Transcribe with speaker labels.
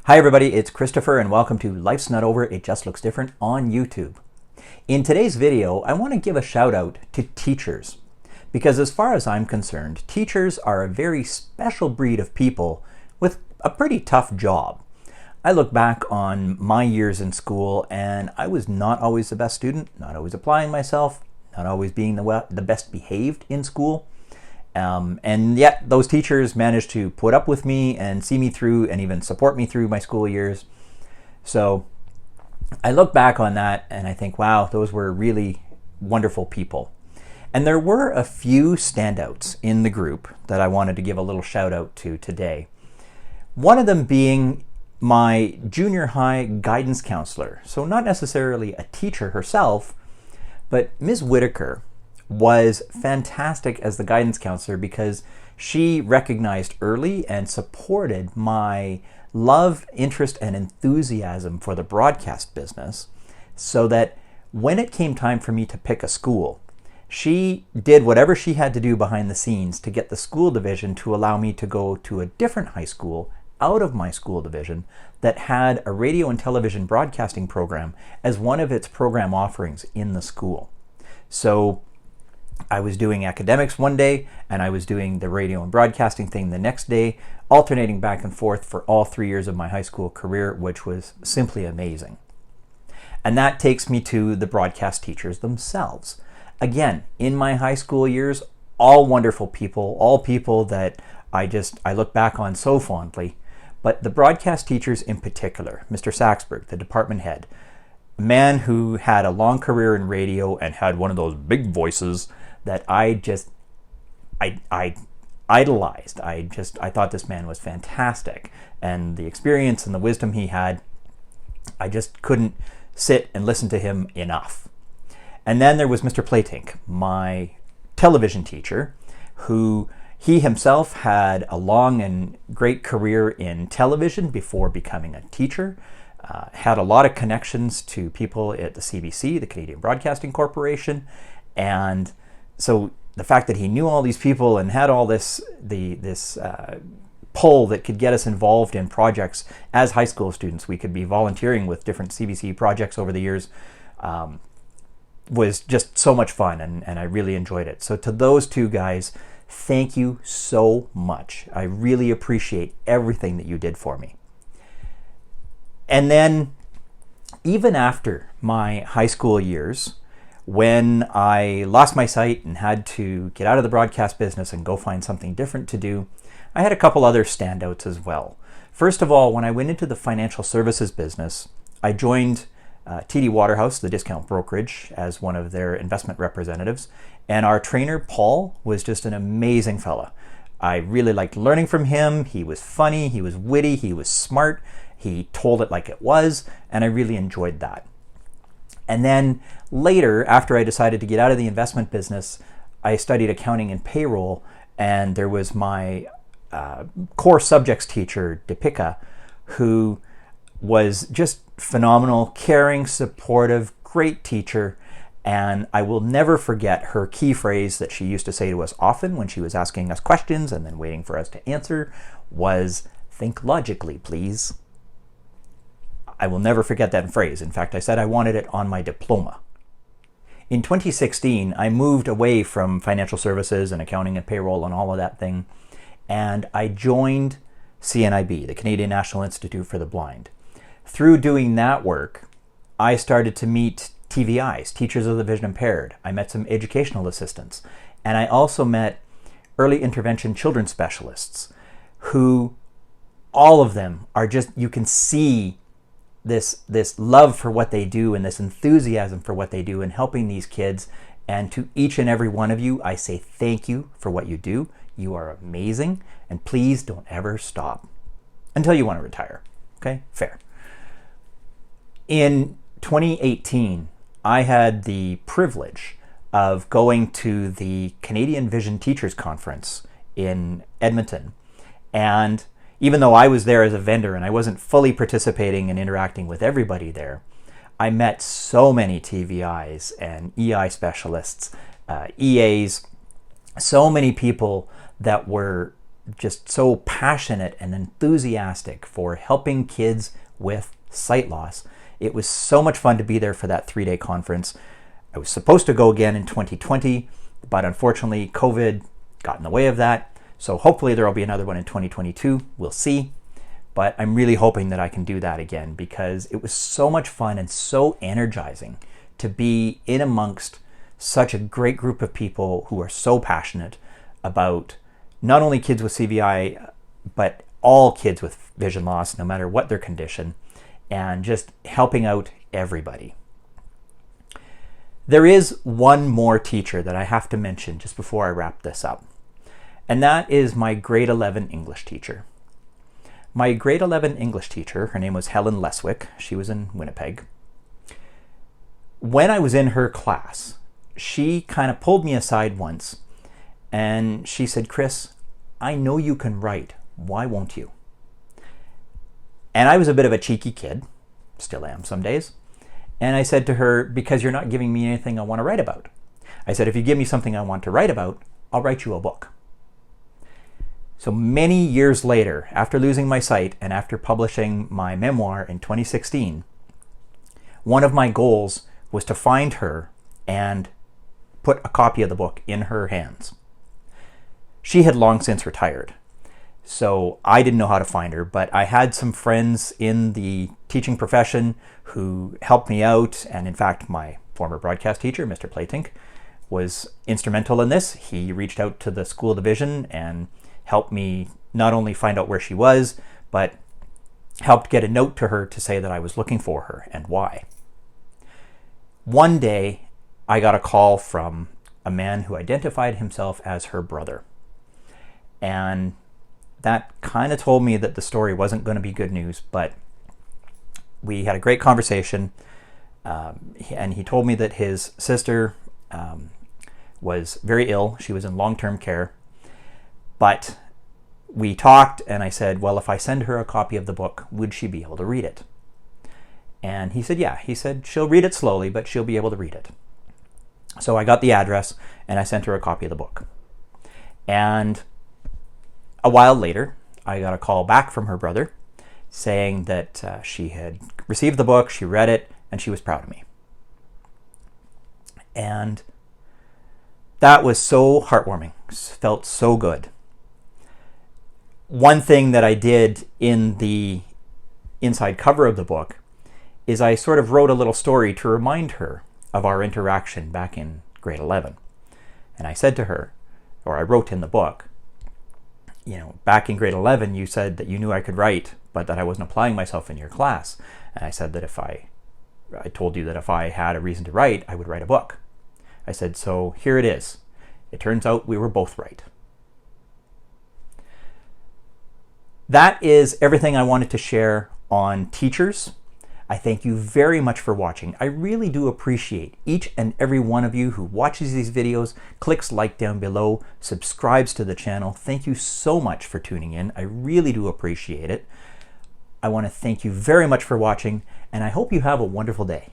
Speaker 1: Hi everybody, it's Christopher and welcome to Life's Not Over, It Just Looks Different on YouTube. In today's video, I want to give a shout out to teachers because as far as I'm concerned, teachers are a very special breed of people with a pretty tough job. I look back on my years in school and I was not always the best student, not always applying myself, not always being the best behaved in school. And yet those teachers managed to put up with me and see me through and even support me through my school years. So I look back on that and I think, wow, those were really wonderful people. And there were a few standouts in the group that I wanted to give a little shout out to today. One of them being my junior high guidance counselor. So not necessarily a teacher herself, but Ms. Whitaker was fantastic as the guidance counselor because she recognized early and supported my love, interest, and enthusiasm for the broadcast business so that when it came time for me to pick a school, she did whatever she had to do behind the scenes to get the school division to allow me to go to a different high school out of my school division that had a radio and television broadcasting program as one of its program offerings in the school. So I was doing academics one day and I was doing the radio and broadcasting thing the next day, alternating back and forth for all 3 years of my high school career, which was simply amazing. And that takes me to the broadcast teachers themselves. Again, in my high school years, all wonderful people, all people that I look back on so fondly, but the broadcast teachers in particular, Mr. Saxberg, the department head, a man who had a long career in radio and had one of those big voices that I idolized. I thought this man was fantastic. And the experience and the wisdom he had, I just couldn't sit and listen to him enough. And then there was Mr. Playtink, my television teacher, who he himself had a long and great career in television before becoming a teacher. Had a lot of connections to people at the CBC, the Canadian Broadcasting Corporation, and so the fact that he knew all these people and had all this pull that could get us involved in projects as high school students, we could be volunteering with different CBC projects over the years, was just so much fun, and I really enjoyed it. So to those two guys, thank you so much. I really appreciate everything that you did for me. And then even after my high school years, when I lost my sight and had to get out of the broadcast business and go find something different to do, I had a couple other standouts as well. First of all, when I went into the financial services business, I joined TD Waterhouse, the discount brokerage, as one of their investment representatives. And our trainer, Paul, was just an amazing fella. I really liked learning from him. He was funny, he was witty, he was smart. He told it like it was, and I really enjoyed that. And then later, after I decided to get out of the investment business, I studied accounting and payroll, and there was my core subjects teacher, Deepika, who was just phenomenal, caring, supportive, great teacher. And I will never forget her key phrase that she used to say to us often when she was asking us questions and then waiting for us to answer was, "Think logically, please." I will never forget that phrase. In fact, I said I wanted it on my diploma. In 2016, I moved away from financial services and accounting and payroll and all of that thing, and I joined CNIB, the Canadian National Institute for the Blind. Through doing that work, I started to meet TVIs, teachers of the vision impaired. I met some educational assistants, and I also met early intervention children's specialists who, all of them are just, you can see this love for what they do and this enthusiasm for what they do in helping these kids. And to each and every one of you, I say thank you for what you do. You are amazing, and please don't ever stop until you want to retire. Okay, fair. In 2018, I had the privilege of going to the Canadian Vision Teachers Conference in Edmonton, and even though I was there as a vendor and I wasn't fully participating and interacting with everybody there, I met so many TVIs and EI specialists, EAs, so many people that were just so passionate and enthusiastic for helping kids with sight loss. It was so much fun to be there for that 3-day conference. I was supposed to go again in 2020, but unfortunately COVID got in the way of that. So hopefully there will be another one in 2022. We'll see. But I'm really hoping that I can do that again, because it was so much fun and so energizing to be in amongst such a great group of people who are so passionate about not only kids with CVI, but all kids with vision loss, no matter what their condition, and just helping out everybody. There is one more teacher that I have to mention just before I wrap this up, and that is my grade 11 English teacher. My grade 11 English teacher, her name was Helen Leswick. She was in Winnipeg. When I was in her class, she kind of pulled me aside once and she said, "Chris, I know you can write. Why won't you?" And I was a bit of a cheeky kid, still am some days. And I said to her, "Because you're not giving me anything I want to write about." I said, "If you give me something I want to write about, I'll write you a book." So many years later, after losing my sight and after publishing my memoir in 2016, one of my goals was to find her and put a copy of the book in her hands. She had long since retired, so I didn't know how to find her, but I had some friends in the teaching profession who helped me out, and in fact, my former broadcast teacher, Mr. Playtink, was instrumental in this. He reached out to the school division and helped me not only find out where she was, but helped get a note to her to say that I was looking for her and why. One day, I got a call from a man who identified himself as her brother. And that kind of told me that the story wasn't going to be good news, but we had a great conversation, and he told me that his sister was very ill. She was in long-term care. But we talked, and I said, well, if I send her a copy of the book, would she be able to read it? And he said, yeah. He said, she'll read it slowly, but she'll be able to read it. So I got the address, and I sent her a copy of the book. And a while later, I got a call back from her brother saying that she had received the book, she read it, and she was proud of me. And that was so heartwarming, felt so good. One thing that I did in the inside cover of the book is I sort of wrote a little story to remind her of our interaction back in grade 11. And I said to her, or I wrote in the book, you know, back in grade 11, you said that you knew I could write, but that I wasn't applying myself in your class. And I said that I told you that if I had a reason to write, I would write a book. I said, so here it is. It turns out we were both right. That is everything I wanted to share on teachers. I thank you very much for watching. I really do appreciate each and every one of you who watches these videos, clicks like down below, subscribes to the channel. Thank you so much for tuning in. I really do appreciate it. I want to thank you very much for watching, and I hope you have a wonderful day.